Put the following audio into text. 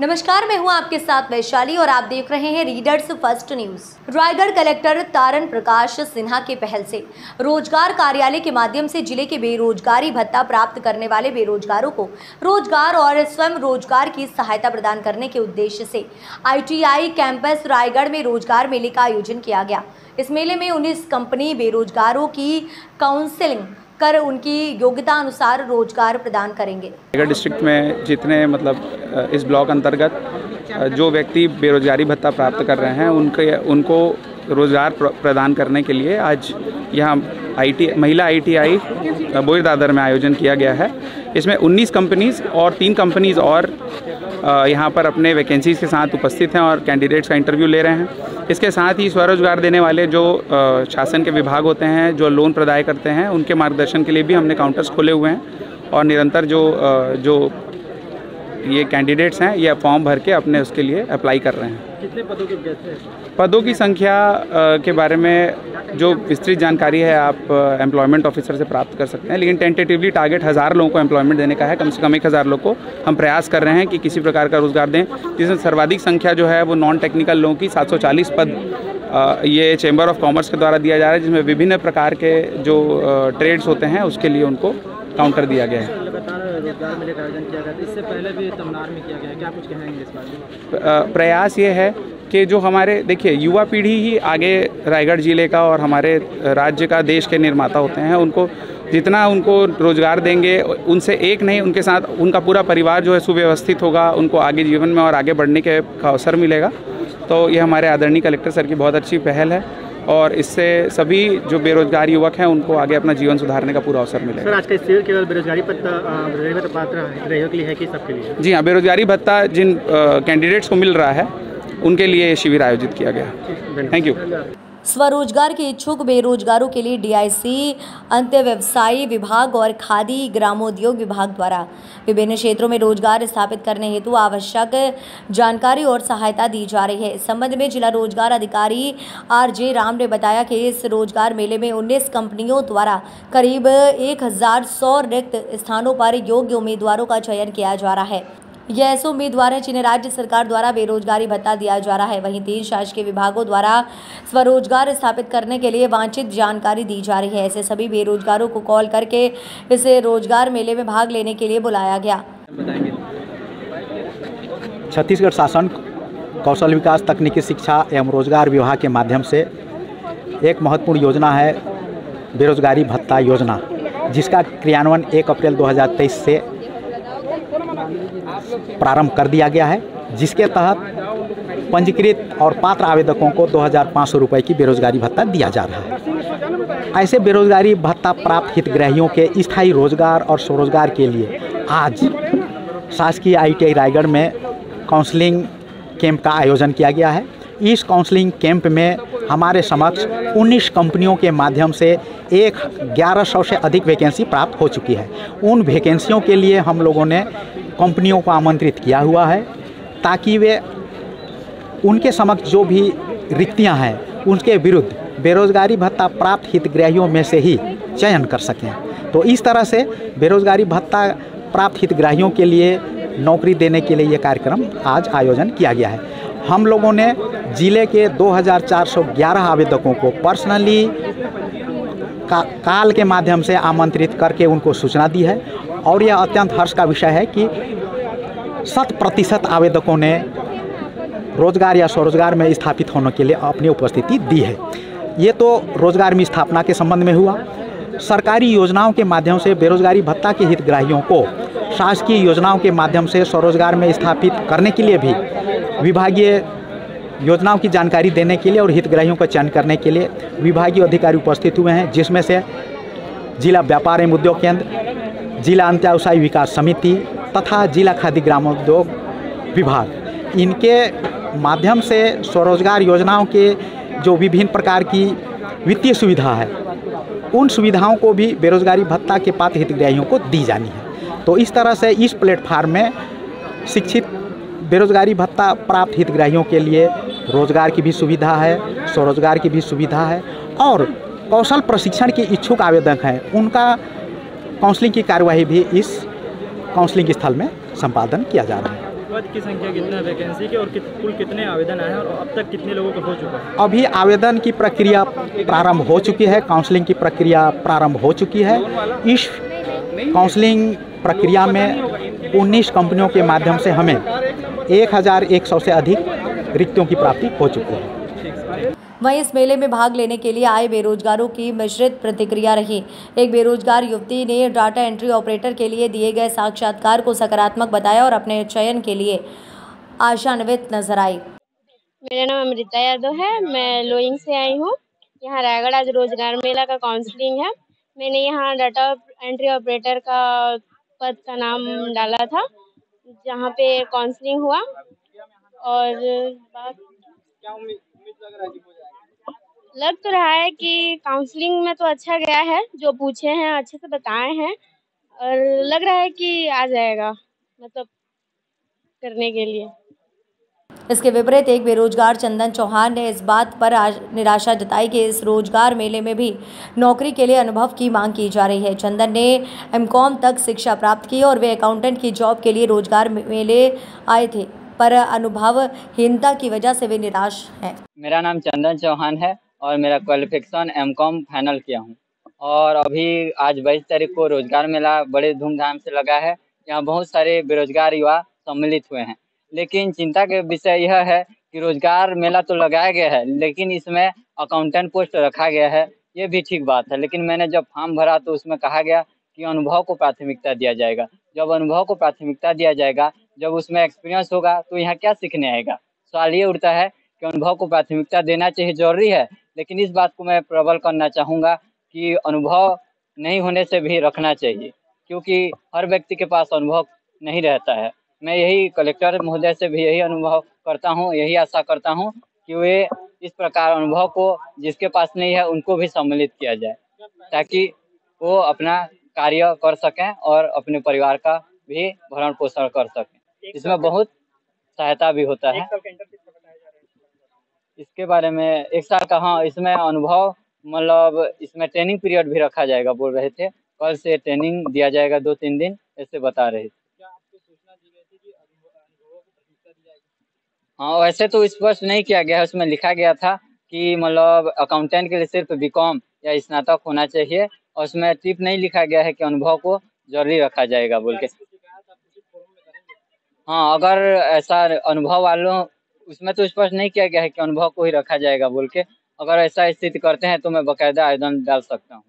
नमस्कार, मैं हूं आपके साथ वैशाली और आप देख रहे हैं Readers First News. Raigarh collector Taran Prakash Sinha के पहल से रोजगार कार्यालय के माध्यम से जिले के बेरोजगारी भत्ता प्राप्त करने वाले बेरोजगारों को रोजगार और स्वयं रोजगार की सहायता प्रदान करने के उद्देश्य से ITI कैंपस रायगढ़ में रोजगार मेले का आयोजन किया गया। इस मेले में 19 कंपनी बेरोजगारों की काउंसलिंग कर उनकी योग्यता अनुसार रोजगार प्रदान करेंगे। रायगढ़ डिस्ट्रिक्ट में जितने इस ब्लॉक अंतर्गत जो व्यक्ति बेरोजगारी भत्ता प्राप्त कर रहे हैं उनको रोजगार प्रदान करने के लिए आज यहाँ महिला ITI बोईर दादर में आयोजन किया गया है। इसमें 19 कंपनीज और 3 कंपनीज और यहाँ पर अपने वैकेंसीज़ के साथ उपस्थित हैं और कैंडिडेट्स का इंटरव्यू ले रहे हैं। इसके साथ ही स्वरोजगार देने वाले जो शासन के विभाग होते हैं, जो लोन प्रदाय करते हैं, उनके मार्गदर्शन के लिए भी हमने काउंटर्स खोले हुए हैं और निरंतर जो ये कैंडिडेट्स हैं ये फॉर्म भर के अपने उसके लिए अप्लाई कर रहे हैं। कितने पदों के विद्यार्थी हैं? पदों की संख्या के बारे में जो विस्तृत जानकारी है आप एम्प्लॉयमेंट ऑफिसर से प्राप्त कर सकते हैं, लेकिन टेंटेटिवली टारगेट 1000 लोगों को एम्प्लॉयमेंट देने का है। कम से कम 1000 लोग को हम प्रयास कर रहे हैं कि किसी प्रकार का रोजगार दें, जिसमें सर्वाधिक संख्या जो है वो नॉन टेक्निकल लोगों की 740 पद ये चैम्बर ऑफ कॉमर्स के द्वारा दिया जा रहा है, जिसमें विभिन्न प्रकार के जो ट्रेड्स होते हैं उसके लिए उनको काउंटर दिया गया है। लगातार रोजगार मेले का आयोजन किया गया था, इससे पहले भी तमनार में किया गया है, क्या कुछ कहेंगे इस बारे में? प्रयास ये है कि जो हमारे देखिए युवा पीढ़ी ही आगे रायगढ़ जिले का और हमारे राज्य का, देश के निर्माता होते हैं। उनको जितना उनको रोजगार देंगे उनसे एक नहीं, उनके साथ उनका पूरा परिवार जो है सुव्यवस्थित होगा, उनको आगे जीवन में और आगे बढ़ने का अवसर मिलेगा। तो ये हमारे आदरणीय कलेक्टर सर की बहुत अच्छी पहल है और इससे सभी जो बेरोजगार युवक हैं उनको आगे अपना जीवन सुधारने का पूरा अवसर मिलेगा। सर, आज का शिविर केवल बेरोजगारी भत्ता पात्र हितग्राहियों के लिए है कि सबके लिए? जी हाँ, बेरोजगारी भत्ता जिन कैंडिडेट्स को मिल रहा है उनके लिए शिविर आयोजित किया गया। Thank you. स्वरोजगार के इच्छुक बेरोजगारों के लिए DIC अंत्य व्यवसायी विभाग और खादी ग्रामोद्योग विभाग द्वारा विभिन्न क्षेत्रों में रोजगार स्थापित करने हेतु आवश्यक जानकारी और सहायता दी जा रही है। इस संबंध में जिला रोजगार अधिकारी RJ राम ने बताया कि इस रोजगार मेले में 19 कंपनियों द्वारा करीब 1100 रिक्त स्थानों पर योग्य उम्मीदवारों का चयन किया जा रहा है। यह ऐसे उम्मीदवार हैं जिन्हें राज्य सरकार द्वारा बेरोजगारी भत्ता दिया जा रहा है। वहीं 3 शासकीय विभागों द्वारा स्वरोजगार स्थापित करने के लिए वांछित जानकारी दी जा रही है। ऐसे सभी बेरोजगारों को कॉल करके इस रोजगार मेले में भाग लेने के लिए बुलाया गया। छत्तीसगढ़ शासन कौशल विकास, तकनीकी शिक्षा एवं रोजगार विभाग के माध्यम से एक महत्वपूर्ण योजना है बेरोजगारी भत्ता योजना, जिसका क्रियान्वयन 1 अप्रैल 2023 से प्रारंभ कर दिया गया है, जिसके तहत पंजीकृत और पात्र आवेदकों को 2500 रुपये की बेरोजगारी भत्ता दिया जा रहा है। ऐसे बेरोजगारी भत्ता प्राप्त हितग्राहियों के स्थायी रोजगार और स्वरोजगार के लिए आज शासकीय ITI रायगढ़ में काउंसलिंग कैंप का आयोजन किया गया है। इस काउंसलिंग कैंप में हमारे समक्ष 19 कंपनियों के माध्यम से 1100 से अधिक वैकेंसी प्राप्त हो चुकी है। उन वैकेंसियों के लिए हम लोगों ने कंपनियों को आमंत्रित किया हुआ है ताकि वे उनके समक्ष जो भी रिक्तियां हैं उनके विरुद्ध बेरोजगारी भत्ता प्राप्त हितग्राहियों में से ही चयन कर सकें। तो इस तरह से बेरोजगारी भत्ता प्राप्त हितग्राहियों के लिए नौकरी देने के लिए ये कार्यक्रम आज आयोजन किया गया है। हम लोगों ने जिले के 2411 आवेदकों को पर्सनली कॉल के माध्यम से आमंत्रित करके उनको सूचना दी है और यह अत्यंत हर्ष का विषय है कि 100% आवेदकों ने रोजगार या स्वरोजगार में स्थापित होने के लिए अपनी उपस्थिति दी है। ये तो रोजगार में स्थापना के संबंध में हुआ। सरकारी योजनाओं के माध्यम से बेरोजगारी भत्ता के हितग्राहियों को शासकीय योजनाओं के माध्यम से स्वरोजगार में स्थापित करने के लिए भी विभागीय योजनाओं की जानकारी देने के लिए और हितग्राहियों का चयन करने के लिए विभागीय अधिकारी उपस्थित हुए हैं, जिसमें से जिला व्यापार एवं उद्योग केंद्र, जिला अंत्य व्यवसायी विकास समिति तथा जिला खादी ग्रामोद्योग विभाग, इनके माध्यम से स्वरोजगार योजनाओं के जो विभिन्न प्रकार की वित्तीय सुविधा है उन सुविधाओं को भी बेरोजगारी भत्ता के पात्र हितग्राहियों को दी जानी है। तो इस तरह से इस प्लेटफार्म में शिक्षित बेरोजगारी भत्ता प्राप्त हितग्राहियों के लिए रोजगार की भी सुविधा है, स्वरोजगार की भी सुविधा है और कौशल प्रशिक्षण के इच्छुक आवेदक हैं उनका काउंसलिंग की कार्यवाही भी इस काउंसलिंग स्थल में संपादन किया जा रहा है। पद की संख्या कितना है वैकेंसी के, और कुल कितने आवेदन आए हैं, और अब तक कितने लोगों को हो चुका है? अभी आवेदन की प्रक्रिया प्रारंभ हो चुकी है, काउंसलिंग की प्रक्रिया प्रारंभ हो चुकी है। इस काउंसलिंग प्रक्रिया में 19 कंपनियों के माध्यम से हमें 1100 से अधिक रिक्तियों की प्राप्ति हो चुकी है। वहीं इस मेले में भाग लेने के लिए आए बेरोजगारों की मिश्रित प्रतिक्रिया रही। एक बेरोजगार युवती ने डाटा एंट्री ऑपरेटर के लिए दिए गए साक्षात्कार को सकारात्मक बताया और अपने चयन के लिए आशान्वित नजर आई। मेरा नाम अमृता यादव है, मैं लोइंग से आई हूँ। यहाँ रायगढ़ आज रोजगार मेला का काउंसलिंग है। मैंने यहाँ डाटा एंट्री ऑपरेटर का पद का नाम डाला था, जहाँ पे काउंसलिंग हुआ। और लग तो रहा है कि काउंसलिंग में तो अच्छा गया है, जो पूछे हैं अच्छे से बताए हैं, और लग रहा है कि आ जाएगा मतलब करने के लिए। इसके विपरीत एक बेरोजगार चंदन चौहान ने इस बात पर निराशा जताई कि इस रोजगार मेले में भी नौकरी के लिए अनुभव की मांग की जा रही है। चंदन ने एमकॉम तक शिक्षा प्राप्त की और वे अकाउंटेंट की जॉब के लिए रोजगार मेले आए थे, पर अनुभवहीनता की वजह से वे निराश हैं। मेरा नाम चंदन चौहान है और मेरा क्वालिफिकेशन एमकॉम फाइनल किया हूँ, और अभी आज 22 तारीख को रोजगार मेला बड़े धूमधाम से लगा है। यहाँ बहुत सारे बेरोजगार युवा सम्मिलित हुए हैं, लेकिन चिंता के विषय यह है कि रोजगार मेला तो लगाया गया है, लेकिन इसमें अकाउंटेंट पोस्ट रखा गया है। ये भी ठीक बात है, लेकिन मैंने जब फॉर्म भरा तो उसमें कहा गया कि अनुभव को प्राथमिकता दिया जाएगा। जब अनुभव को प्राथमिकता दिया जाएगा, जब उसमें एक्सपीरियंस होगा, तो यहाँ क्या सीखने आएगा। सवाल ये उठता है कि अनुभव को प्राथमिकता देना चाहिए, जरूरी है, लेकिन इस बात को मैं प्रबल करना चाहूँगा कि अनुभव नहीं होने से भी रखना चाहिए, क्योंकि हर व्यक्ति के पास अनुभव नहीं रहता है। मैं यही कलेक्टर महोदय से भी यही अनुभव करता हूँ, यही आशा करता हूँ कि वे इस प्रकार अनुभव को जिसके पास नहीं है उनको भी सम्मिलित किया जाए, ताकि वो अपना कार्य कर सकें और अपने परिवार का भी भरण पोषण कर सकें। इसमें बहुत सहायता भी होता है। इसके बारे में 1 साल का, हाँ, इसमें अनुभव मतलब इसमें ट्रेनिंग पीरियड भी रखा जाएगा बोल रहे थे। कल से ट्रेनिंग दिया जाएगा 2-3 दिन, ऐसे बता रहे थे। हाँ, वैसे तो स्पष्ट नहीं किया गया है, उसमें लिखा गया था कि मतलब अकाउंटेंट के लिए सिर्फ बीकॉम या स्नातक होना चाहिए, और उसमें टिप नहीं लिखा गया है कि अनुभव को जरूरी रखा जाएगा बोल के। हाँ, अगर ऐसा अनुभव वालों, उसमें तो स्पष्ट नहीं किया गया है कि अनुभव को ही रखा जाएगा बोल के। अगर ऐसा स्थिति करते हैं तो मैं बाकायदा आवेदन डाल सकता हूँ।